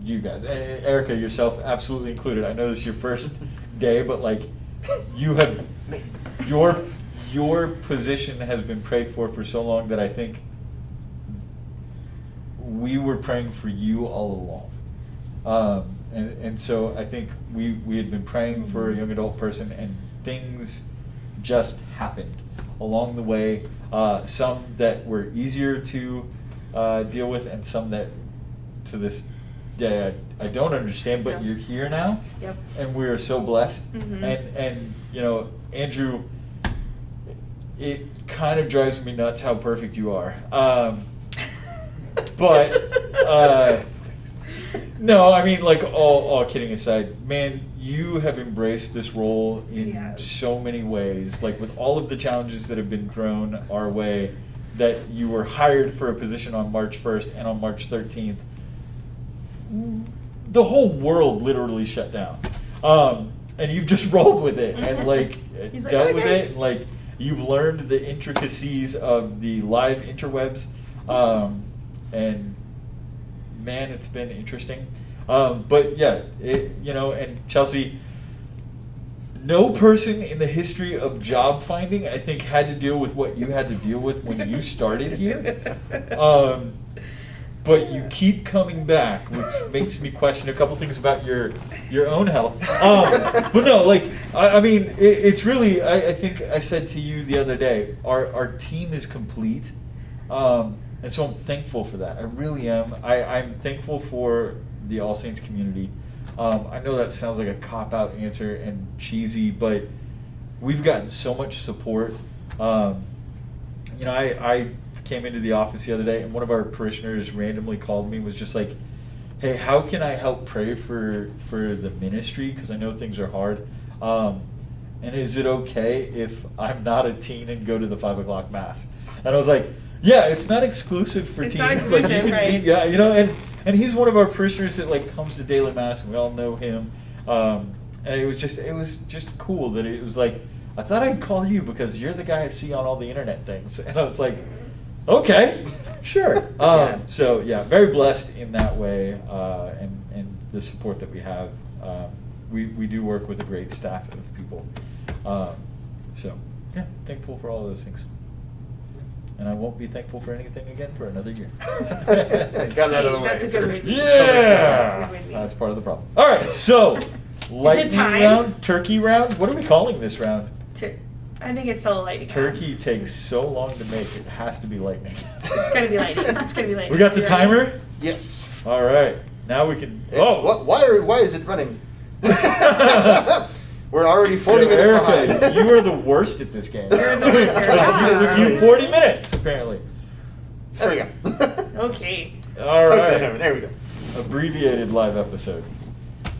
B: you guys. Erika, yourself absolutely included. I know this is your first day, but like, you have, your position has been prayed for so long that I think we were praying for you all along. And so I think we had been praying for a young adult person, and things just happened along the way. Some that were easier to deal with, and some that to this day I don't understand, but
D: Yeah.
B: you're here now.
D: Yep.
B: And we are so blessed.
C: Mhm.
B: And you know, Andrew, it kind of drives me nuts how perfect you are. But no, I mean, like, all kidding aside, man, you have embraced this role in
C: Yeah.
B: so many ways. Like, with all of the challenges that have been thrown our way, that you were hired for a position on March 1st, and on March 13th, the whole world literally shut down. And you've just rolled with it, and like
C: He's like,
B: dealt with
C: "Okay."
B: it, and like you've learned the intricacies of the live interwebs, and man, it's been interesting. But yeah, you know, and Chelsea, no person in the history of job finding, I think, had to deal with what you had to deal with when you started here. But you keep coming back, which makes me question a couple things about your own health. But no, like, I mean, it's really, I think I said to you the other day, our team is complete. And so I'm thankful for that. I really am. I'm thankful for the All Saints community. I know that sounds like a cop-out answer and cheesy, but we've gotten so much support. You know, I came into the office the other day, and one of our parishioners randomly called me, was just like, hey, how can I help pray for the ministry? Because I know things are hard. And is it okay if I'm not a teen and go to the 5 o'clock mass? And I was like, yeah, it's not exclusive for
C: It's
B: teens.
C: not
B: Like,
C: exclusive,
B: you can
C: right?
B: yeah, you know, and he's one of our parishioners that like comes to daily mass, and we all know him. And it was just cool that it was like, I thought I'd call you because you're the guy I see on all the internet things. And I was like, okay, sure.
C: Yeah.
B: So yeah, very blessed in that way, and the support that we have. We do work with a great staff of people. So yeah, thankful for all of those things. And I won't be thankful for anything again for another year.
A: Got it out of the way.
C: That's a good way to be.
B: Yeah,
C: That's a good way to be.
B: that's part of the problem. All right, so lightning
C: time?
B: round, turkey round. What are we calling this round?
C: I think it's still a lightning round.
B: Turkey takes so long to make; it has to be lightning.
C: It's gonna be lightning. It's gonna be lightning.
B: We got the
C: You ready?
B: timer.
A: Yes.
B: All right, now we can.
A: It's, why is it running? We're already 40
B: So,
A: minutes
B: Erika,
A: behind.
B: you are the worst at this game.
C: You're the worst, Erika.
B: It took you 40 minutes, apparently.
A: There we go.
C: Okay.
B: All right.
A: There we go.
B: Abbreviated live episode.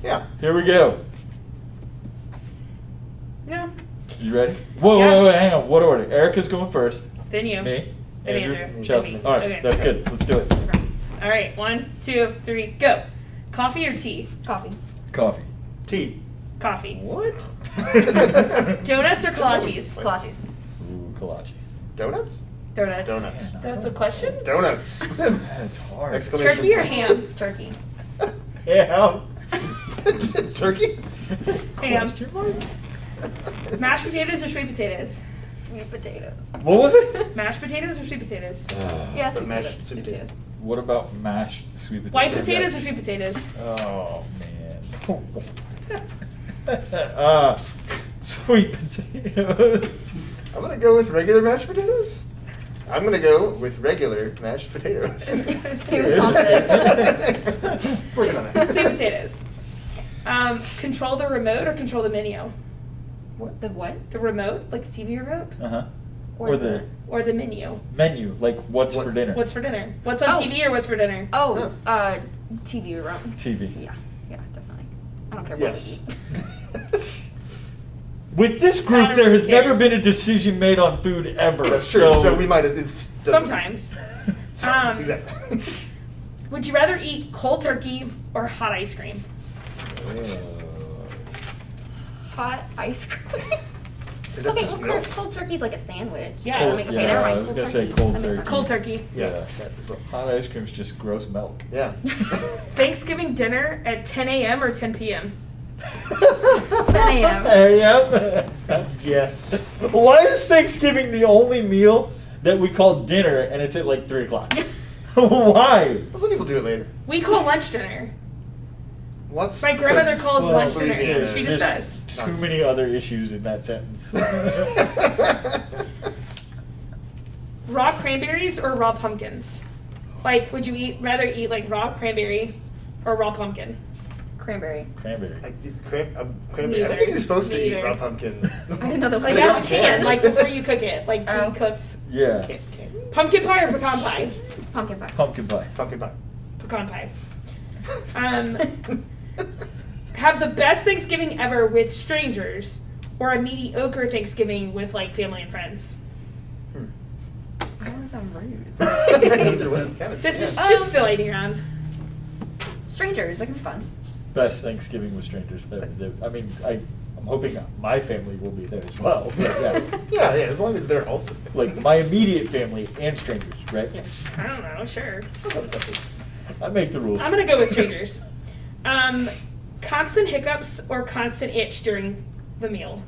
A: Yeah.
B: Here we go.
C: No.
B: You ready? Whoa,
C: Yeah.
B: wait, hang on. What order? Erika's going first.
C: Then you.
B: Me,
C: Then
B: Andrew,
C: Andrew.
B: Chelsea.
C: Then me.
B: All right,
C: Okay.
B: that's good. Let's do it.
C: Okay. All right. 1, 2, 3, go. Coffee or tea?
D: Coffee.
B: Coffee.
A: Tea.
C: Coffee.
A: What?
C: Donuts or kolaches?
D: Kolaches.
B: Ooh, kolache.
A: Donuts?
C: Donuts.
A: Donuts.
C: That's a question?
A: Donuts.
B: It's hard.
A: Exclamation
C: Turkey or
A: point.
C: ham?
D: Turkey.
B: Ham.
A: Turkey?
C: Ham.
B: Question mark?
C: Mashed potatoes or sweet potatoes?
D: Sweet potatoes.
B: What was it?
C: Mashed potatoes or sweet potatoes?
D: Yeah,
A: But
D: sweet
A: mashed
D: potatoes.
A: sweet
D: Sweet
A: potatoes.
D: potatoes.
B: What about mashed sweet potatoes?
C: White potatoes or sweet potatoes?
B: Oh man. Sweet potatoes.
A: I'm going to go with regular mashed potatoes. I'm going to go with regular mashed potatoes.
D: Same confidence.
A: Working on it.
C: Sweet potatoes. Control the remote or control the menu?
A: What?
D: The what?
C: The remote, like the TV remote?
B: Uh-huh.
D: Or
B: the
C: Or the menu?
B: menu, like what's
A: What-
B: for dinner?
C: What's for dinner? What's on
D: Oh.
C: TV or what's for dinner?
D: Oh, TV room.
B: TV.
D: Yeah, definitely. I don't care
A: Yes.
D: what we eat.
B: With this group, there has never been a decision made on food ever.
A: That's true. So we might have.
C: Sometimes.
A: Exactly.
C: Would you rather eat cold turkey or hot ice cream?
D: Hot ice cream.
A: Is that
D: Okay,
A: just
D: well,
A: milk?
D: cold turkey's like a sandwich.
C: Yeah.
D: So, okay,
B: Yeah,
D: never
B: I
D: mind.
B: was
D: Cold
B: gonna say
D: turkey.
B: cold
D: That makes
B: turkey.
D: sense.
C: Cold turkey.
A: Yeah.
B: Yeah.
A: That's what.
B: Hot ice cream's just gross milk.
A: Yeah.
C: Thanksgiving dinner at 10 a.m. or 10 p.m.?
D: 10 a.m.
B: a.m.
A: Yes.
B: Why is Thanksgiving the only meal that we call dinner and it's at like 3 o'clock? Why?
A: Some people do it later.
C: We call lunch dinner.
A: What's
C: My grandmother calls
B: Well,
C: lunch
A: Louisiana.
C: dinner. She just
B: There's
C: does.
B: too many other issues in that sentence.
C: Raw cranberries or raw pumpkins? Like, would you rather eat like raw cranberry or raw pumpkin?
D: Cranberry.
B: Cranberry.
A: Cranberry. I don't
C: Neither.
A: think you're supposed to eat
C: Neither.
A: raw pumpkin.
D: I didn't know that was
C: Like
D: an
C: as a
D: option.
C: can, like before you cook it, like
D: Oh.
C: pre-cooked.
B: Yeah.
A: Can't.
C: Pumpkin pie or pecan pie?
D: Pumpkin pie.
B: Pumpkin pie.
A: Pumpkin pie.
C: Pecan pie. Have the best Thanksgiving ever with strangers, or a mediocre Thanksgiving with like family and friends?
D: I don't want to sound rude.
A: Either way, kind of,
C: This is
A: yeah.
C: just still lightning round.
D: Strangers, that can be fun.
B: Best Thanksgiving with strangers. I mean, I'm hoping my family will be there as well. But yeah.
A: Yeah, as long as they're also.
B: Like my immediate family and strangers, right?
D: Yeah.
C: I don't know, sure.
B: I make the rules.
C: I'm gonna go with strangers. Constant hiccups or constant itch during the meal?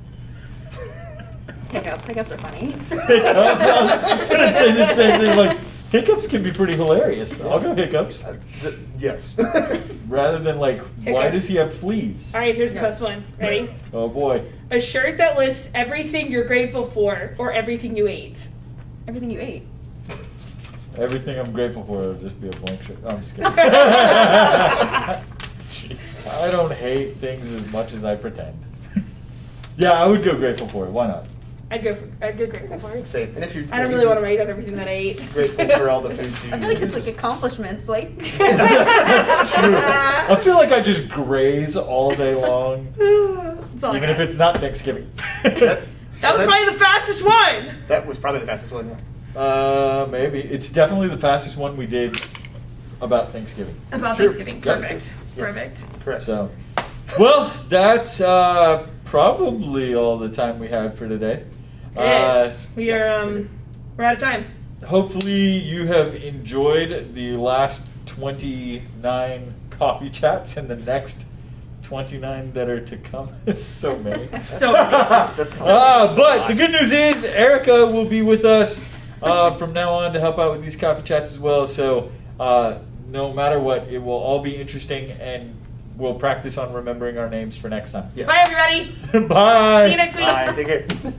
D: Hiccups. Hiccups are funny.
B: Hiccups. I was gonna say the same thing. Like hiccups can be pretty hilarious. I'll go hiccups
A: Yes.
B: rather than like, why
C: Hiccups.
B: does he have fleas?
C: All right, here's the
D: Yeah.
C: best one. Ready?
B: Oh boy.
C: A shirt that lists everything you're grateful for or everything you ate.
D: Everything you ate.
B: Everything I'm grateful for will just be a blank shirt. No, I'm just kidding.
A: Jeez.
B: I don't hate things as much as I pretend. Yeah, I would go grateful for it. Why not?
C: I'd go grateful
A: That's
C: for it.
A: safe. And if you're,
C: I don't really want to write out everything that I ate.
A: Grateful for all the food you
D: I feel like it's
A: use.
D: like accomplishments, like.
B: That's true. I feel like I just graze all day long,
C: That's all I
B: even if
C: got.
B: it's not Thanksgiving.
C: That was probably the fastest one.
A: That was probably the fastest one. Yeah.
B: Maybe. It's definitely the fastest one we did about Thanksgiving.
C: About
A: Sure.
C: Thanksgiving.
B: Yep.
C: Perfect.
A: Yes.
C: Perfect.
A: Correct.
B: So, well, that's probably all the time we have for today.
C: Yes. We are we're out of time.
B: Hopefully you have enjoyed the last 29 coffee chats and the next 29 that are to come. It's so many.
C: So many.
A: That's
B: But the good news is Erika will be with us from now on to help out with these coffee chats as well. So no matter what, it will all be interesting, and we'll practice on remembering our names for next time.
A: Yes.
C: Bye, everybody.
B: Bye.
C: See you next week.
A: Bye. Take care.